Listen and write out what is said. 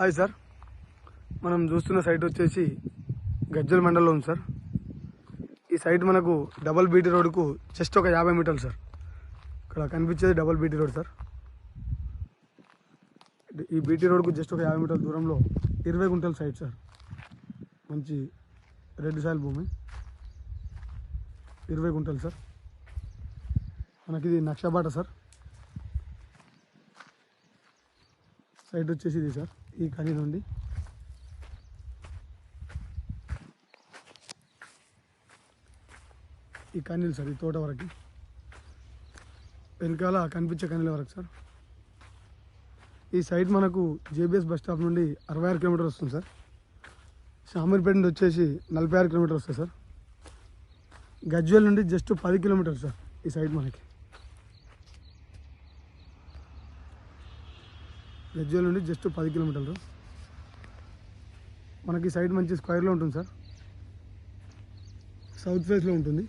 Hi sir, మనం చూస్తున్న site వచ్చేసి గజ్వెల్ మండలంలో ఉంది సార్. ఈ సైట్ మనకు డబల్ బీటీ రోడ్కు జస్ట్ ఒక 50 మీటర్లు సార్. ఇక్కడ కనిపించేది డబల్ బీటీ రోడ్ సార్. ఈ బీటీ రోడ్కు జస్ట్ ఒక 50 మీటర్ల దూరంలో 20 గుంటల సైట్ సార్. మంచి రెడ్ సాయిల్ భూమి, 20 గుంటలు సార్. మనకి ఇది నక్షబాట సార్. సైట్ వచ్చేసి ఇది సార్. ఈ కని నుండి ఈ కనీలు సార్, ఈ తోట వరకు, వెనకాల కనిపించే కనీల వరకు సార్. ఈ సైట్ మనకు జేబీఎస్ బస్ స్టాప్ నుండి 66 కిలోమీటర్ వస్తుంది సార్. షామీర్పేట నుండి వచ్చేసి 46 కిలోమీటర్ వస్తుంది సార్. గజ్వెల్ నుండి జస్ట్ 10 కిలోమీటర్ సార్ ఈ సైట్ మనకి. గజ్వెల్ నుండి జస్ట్ 10 కిలోమీటర్లు మనకి. సైట్ మంచి స్క్వేర్లో ఉంటుంది సార్. సౌత్ ఫేస్లో ఉంటుంది.